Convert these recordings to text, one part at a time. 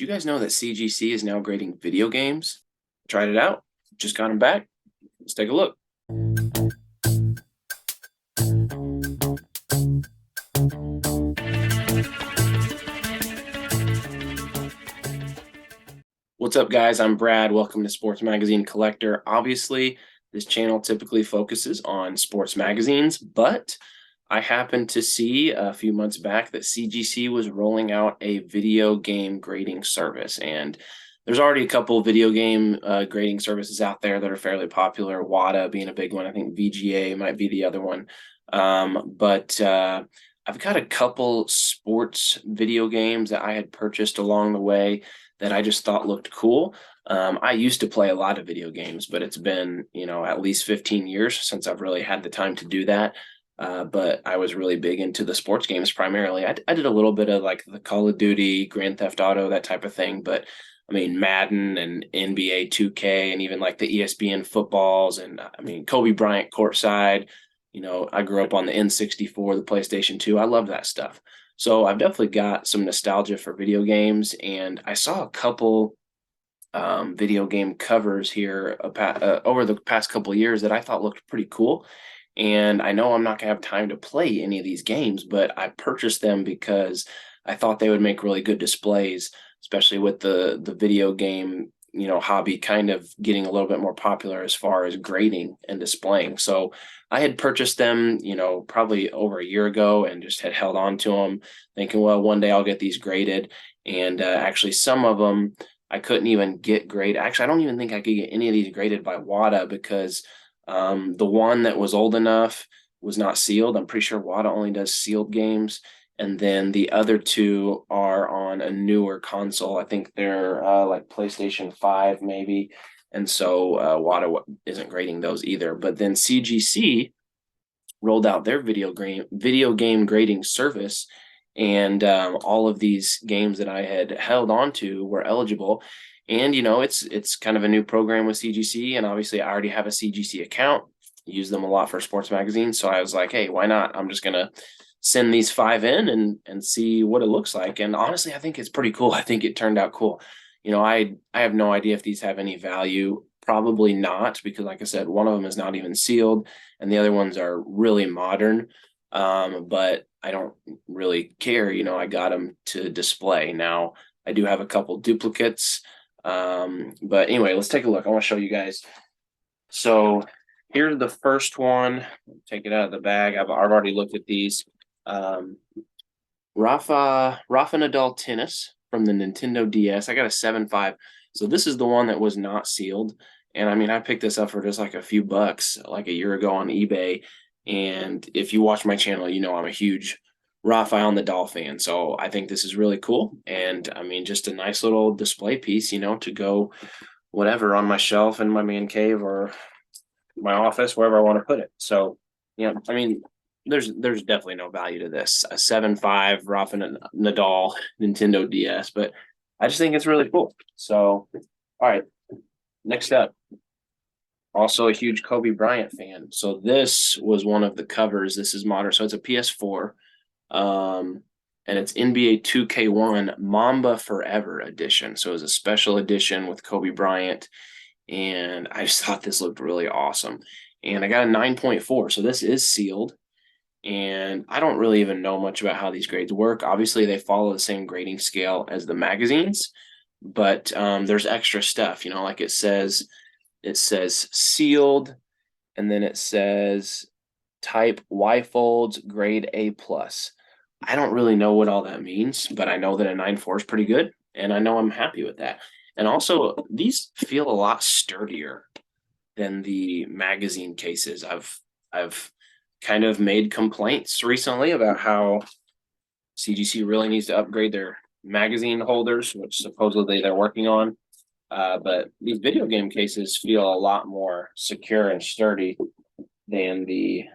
Do you guys know that CGC is now grading video games? Tried it out, just got them back. Let's take a look. What's up, guys? I'm Brad. Welcome to Sports Magazine Collector. Obviously, this channel typically focuses on sports magazines, but I happened to see a few months back that CGC was rolling out a video game grading service. And there's already a couple of video game grading services out there that are fairly popular, WADA being a big one. I think VGA might be the other one. But I've got a couple sports video games that I had purchased along the way that I just thought looked cool. I used to play a lot of video games, but it's been, at least 15 years since I've really had the time to do that. But I was really big into the sports games primarily. I did a little bit of like the Call of Duty, Grand Theft Auto, that type of thing. But I mean, Madden and NBA 2K and even like the ESPN footballs. And I mean, Kobe Bryant courtside. I grew up on the N64, the PlayStation 2. I love that stuff. So I've definitely got some nostalgia for video games, and I saw a couple video game covers here over the past couple of years that I thought looked pretty cool. And I know I'm not gonna have time to play any of these games, but I purchased them because I thought they would make really good displays, especially with the video game hobby kind of getting a little bit more popular as far as grading and displaying. So I had purchased them, probably over a year ago and just had held on to them thinking, well, one day I'll get these graded. And actually some of them I couldn't even get graded. Actually, I don't even think I could get any of these graded by WADA because the one that was old enough was not sealed. I'm pretty sure WADA only does sealed games. And then the other two are on a newer console. I think they're like PlayStation 5 maybe. And so WADA isn't grading those either. But then CGC rolled out their video game grading service, and all of these games that I had held on to were eligible. And it's kind of a new program with CGC, and obviously I already have a CGC account, use them a lot for sports magazines. So I was like, hey, why not? I'm just gonna send these 5 in and see what it looks like. And honestly, I think it's pretty cool. I think it turned out cool. I have no idea if these have any value. Probably not, because like I said, one of them is not even sealed and the other ones are really modern. But I don't really care. I got them to display. Now I do have a couple duplicates. But anyway, let's take a look. I want to show you guys. So here's the first one. Take it out of the bag. I've already looked at these. Rafa Nadal tennis from the Nintendo DS. I got a 7.5. So this is the one that was not sealed. And I mean, I picked this up for just like a few bucks like a year ago on eBay. And if you watch my channel, I'm a huge Rafael Nadal fan. So I think this is really cool. And I mean, just a nice little display piece, to go whatever on my shelf in my man cave or my office, wherever I want to put it. So, I mean, there's definitely no value to this. A 7.5 Rafa Nadal Nintendo DS, but I just think it's really cool. So, all right, next up. Also a huge Kobe Bryant fan. So this was one of the covers. This is modern. So it's a PS4. And it's NBA 2K1 Mamba Forever edition. So it was a special edition with Kobe Bryant. And I just thought this looked really awesome. And I got a 9.4. So this is sealed. And I don't really even know much about how these grades work. Obviously, they follow the same grading scale as the magazines, but there's extra stuff, like it says sealed, and then it says type Y folds grade A plus. I don't really know what all that means, but I know that a 9.4 is pretty good, and I know I'm happy with that. And also, these feel a lot sturdier than the magazine cases. I've kind of made complaints recently about how CGC really needs to upgrade their magazine holders, which supposedly they're working on. But these video game cases feel a lot more secure and sturdy than the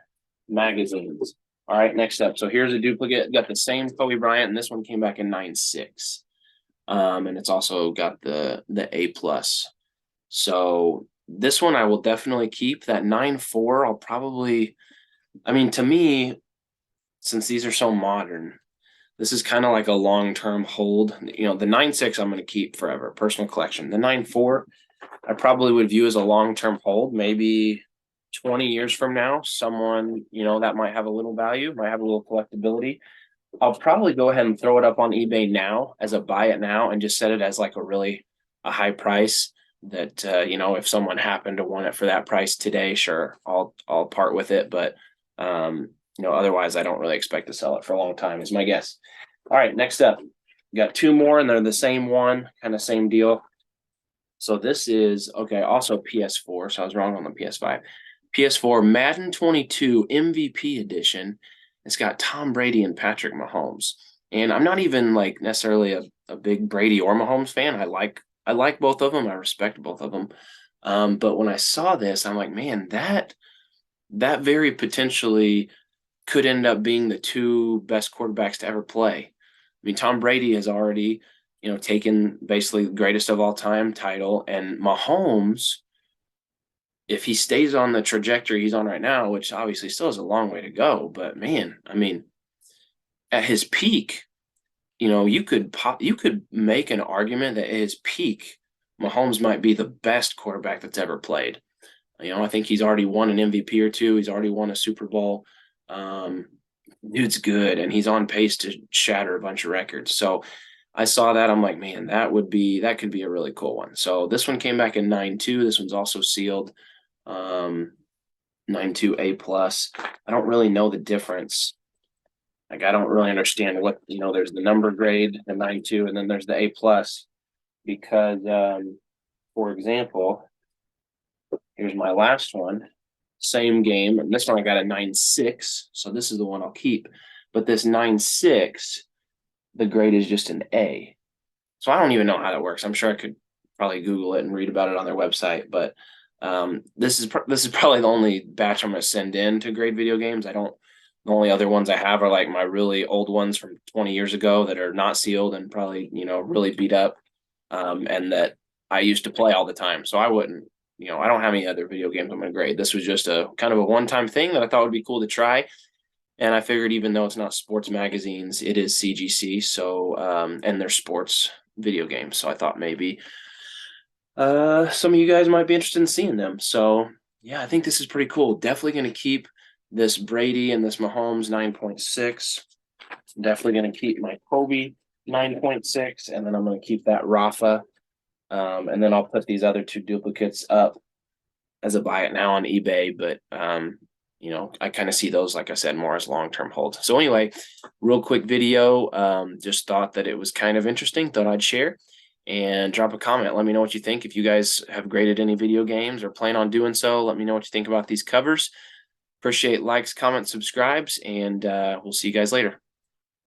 magazines. All right, next up. So here's a duplicate. Got the same Kobe Bryant, and this one came back in 9.6. And it's also got the A plus. So this one I will definitely keep. That 9.4, I'll probably, I mean, to me, since these are so modern, This is kind of like a long-term hold. The 9.6 I'm going to keep forever, personal collection. The 9.4 I probably would view as a long-term hold. Maybe 20 years from now, someone, that might have a little value, might have a little collectability. I'll probably go ahead and throw it up on eBay now as a buy it now and just set it as like a high price that if someone happened to want it for that price today, sure, I'll part with it. But otherwise I don't really expect to sell it for a long time, is my guess. All right, next up. We got two more and they're the same one, kind of same deal. So this is okay, also PS4. So I was wrong on the PS5. PS4 Madden 22 MVP edition. It's got Tom Brady and Patrick Mahomes. And I'm not even like necessarily a big Brady or Mahomes fan. I like both of them. I respect both of them. But when I saw this, I'm like, man, that very potentially could end up being the two best quarterbacks to ever play. I mean, Tom Brady has already, taken basically the greatest of all time title, and Mahomes, if he stays on the trajectory he's on right now, which obviously still has a long way to go, but man, I mean, at his peak, you could make an argument that at his peak, Mahomes might be the best quarterback that's ever played. I think he's already won an MVP or two. He's already won a Super Bowl. Um, Dude's good, and he's on pace to shatter a bunch of records. So I saw that. I'm like, man, that could be a really cool one. So this one came back in 9.2. This one's also sealed. 9.2 A plus. I don't really know the difference. Like, I don't really understand what, there's the number grade, the 9.2, and then there's the A plus. Because, for example, here's my last one. Same game. And this one I got a 9.6. So this is the one I'll keep. But this 9.6, the grade is just an A. So I don't even know how that works. I'm sure I could probably Google it and read about it on their website. But this is probably the only batch I'm going to send in to grade video games. The only other ones I have are like my really old ones from 20 years ago that are not sealed and probably, really beat up, and that I used to play all the time. So I wouldn't, I don't have any other video games I'm going to grade. This was just a kind of a one-time thing that I thought would be cool to try. And I figured even though it's not sports magazines, it is CGC. So, and they're sports video games. So I thought maybe some of you guys might be interested in seeing them. So yeah, I think this is pretty cool. Definitely going to keep this Brady and this Mahomes 9.6. Definitely going to keep my Kobe 9.6, and then I'm going to keep that Rafa. And then I'll put these other two duplicates up as a buy it now on eBay. But I kind of see those, like I said, more as long-term holds. So anyway, real quick video. Just thought that it was kind of interesting. Thought I'd share. And drop a comment. Let me know what you think. If you guys have graded any video games or plan on doing so, let me know what you think about these covers. Appreciate likes, comments, subscribes, and we'll see you guys later.